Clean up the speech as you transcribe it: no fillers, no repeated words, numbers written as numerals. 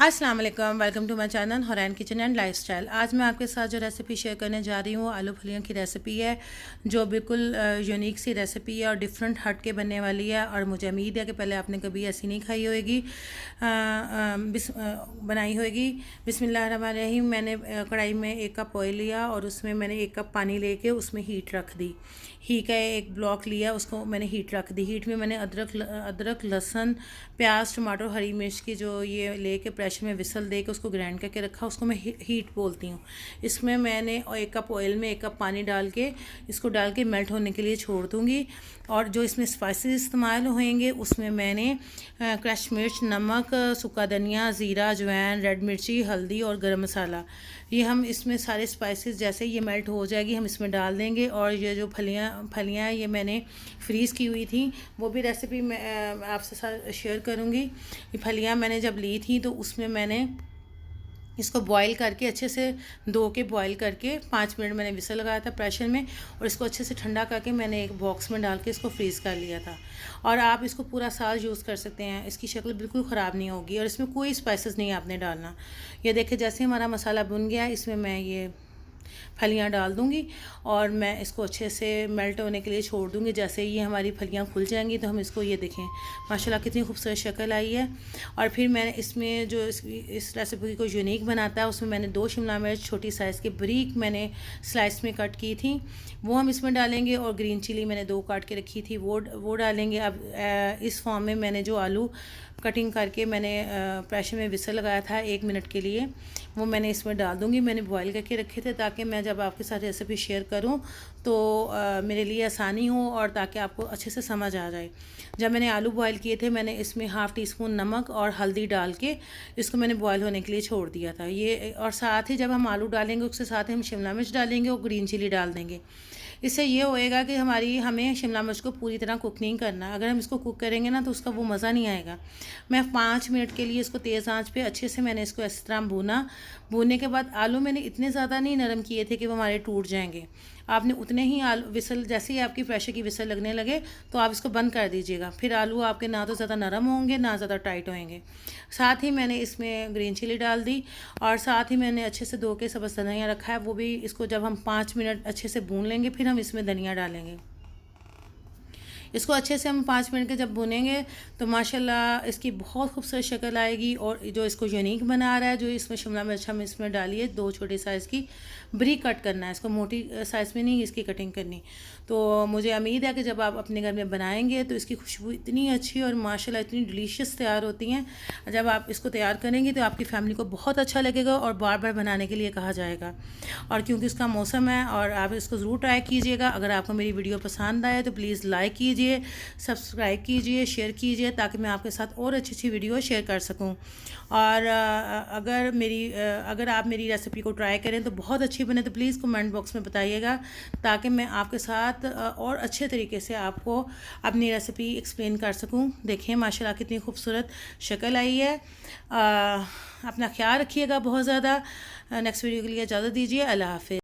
अस्सलाम वालेकुम, welcome to my channel Hurain kitchen and lifestyle. आज मैं आपके साथ जो रेसिपी शेयर करने जा रही हूँ आलू फलियों की रेसिपी है, जो बिल्कुल यूनिक सी रेसिपी है और डिफरेंट हट के बनने वाली है। और मुझे उम्मीद है कि पहले आपने कभी ऐसी नहीं खाई होगी, बनाई होगी। बिस्मिल्लाहिर्रहमानिर्रहीम। मैंने कढ़ाई में 1 कप ऑयल लिया और उसमें मैंने 1 कप पानी लेके उसमें हीट रख दी। ही का एक ब्लॉक लिया, उसको मैंने हीट रख दी। हीट में मैंने अदरक लहसुन प्याज टमाटर हरी मिर्च की जो ये लेके प्रेशर में विसल दे के उसको ग्राइंड करके रखा, उसको मैं हीट बोलती हूँ। इसमें मैंने 1 कप ऑयल में 1 कप पानी डाल के इसको डाल के मेल्ट होने के लिए छोड़ दूँगी। और जो इसमें स्पाइसेस इस्तेमाल होंगे उसमें मैंने क्रश मिर्च, नमक, सूखा धनिया, ज़ीरा, अजवाइन, रेड मिर्ची, हल्दी और गरम मसाला, ये हम इसमें सारे स्पाइसेस जैसे ये मेल्ट हो जाएगी हम इसमें डाल देंगे। और ये जो फलियाँ ये मैंने फ्रीज़ की हुई थी, वो भी रेसिपी मैं आपसे साथ शेयर करूँगी। ये फलियाँ मैंने जब ली थी तो उसमें मैंने इसको बॉईल करके अच्छे से धो के बॉईल करके 5 मिनट मैंने विसल लगाया था प्रेशर में, और इसको अच्छे से ठंडा करके मैंने एक बॉक्स में डाल के इसको फ्रीज़ कर लिया था। और आप इसको पूरा साल यूज़ कर सकते हैं, इसकी शक्ल बिल्कुल ख़राब नहीं होगी और इसमें कोई स्पाइसेस नहीं आपने डालना। ये देखिए जैसे हमारा मसाला भुन गया, इसमें मैं ये फलियां डाल दूंगी और मैं इसको अच्छे से मेल्ट होने के लिए छोड़ दूंगी। जैसे ये हमारी फलियां खुल जाएंगी तो हम इसको, ये देखें माशाल्लाह कितनी खूबसूरत शक्ल आई है। और फिर मैंने इसमें जो इस रेसिपी को यूनिक बनाता है, उसमें मैंने 2 शिमला मिर्च छोटी साइज़ के बारीक मैंने स्लाइस में कट की थी, वो हम इसमें डालेंगे। और ग्रीन चिली मैंने 2 काट के रखी थी, वो डालेंगे। अब इस फॉर्म में मैंने जो आलू कटिंग करके मैंने प्रेशर में विसल लगाया था 1 मिनट के लिए, वो मैंने इसमें डाल दूँगी। मैंने बॉईल करके रखे थे ताकि मैं जब आपके साथ रेसिपी शेयर करूं तो मेरे लिए आसानी हो और ताकि आपको अच्छे से समझ आ जाए। जब मैंने आलू बॉईल किए थे, मैंने इसमें ½ टीस्पून नमक और हल्दी डाल के इसको मैंने बॉईल होने के लिए छोड़ दिया था। ये और साथ ही जब हम आलू डालेंगे उसके साथ ही हम शिमला मिर्च डालेंगे और ग्रीन चिली डाल देंगे। इससे ये होएगा कि हमें शिमला मिर्च को पूरी तरह कुक नहीं करना। अगर हम इसको कुक करेंगे ना तो उसका वो मज़ा नहीं आएगा। मैं 5 मिनट के लिए इसको तेज़ आंच पे अच्छे से मैंने इसको इस तरह भूनने के बाद आलू मैंने इतने ज़्यादा नहीं नरम किए थे कि वो हमारे टूट जाएंगे। आपने उतने ही आलू विसल, जैसे ही आपकी प्रेशर की विसल लगने लगे तो आप इसको बंद कर दीजिएगा। फिर आलू आपके ना तो ज़्यादा नरम होंगे ना ज़्यादा टाइट होंगे। साथ ही मैंने इसमें ग्रीन चिली डाल दी और साथ ही मैंने अच्छे से धो के सब्ज़ धनिया रखा है, वो भी इसको जब हम 5 मिनट अच्छे से भून लेंगे फिर हम इसमें धनिया डालेंगे। इसको अच्छे से हम 5 मिनट के जब भुनेंगे तो माशाल्लाह इसकी बहुत खूबसूरत शक्ल आएगी। और जो इसको यूनिक बना रहा है, जो इसमें शिमला मिर्च हम इसमें डालिए 2 छोटे साइज़ की, बारीक कट करना है इसको, मोटी साइज़ में नहीं इसकी कटिंग करनी। तो मुझे उम्मीद है कि जब आप अपने घर में बनाएंगे तो इसकी खुशबू इतनी अच्छी और माशाल्लाह इतनी डिलीशियस तैयार होती हैं। जब आप इसको तैयार करेंगे तो आपकी फैमिली को बहुत अच्छा लगेगा और बार बार बनाने के लिए कहा जाएगा। और क्योंकि इसका मौसम है, और आप इसको ज़रूर ट्राई कीजिएगा। अगर आपको मेरी वीडियो पसंद आए तो प्लीज़ लाइक कीजिए, सब्सक्राइब कीजिए, शेयर कीजिए ताकि मैं आपके साथ और अच्छी अच्छी वीडियो शेयर कर सकूं। और अगर आप मेरी रेसिपी को ट्राई करें तो बहुत अच्छी बने तो प्लीज़ कमेंट बॉक्स में बताइएगा ताकि मैं आपके साथ और अच्छे तरीके से आपको अपनी रेसिपी एक्सप्लेन कर सकूं। देखें माशाल्लाह कितनी खूबसूरत शक्ल आई है। अपना ख्याल रखिएगा बहुत ज़्यादा। नेक्स्ट वीडियो के लिए इजाज़त दीजिए। अल्लाह हाफ़िज़।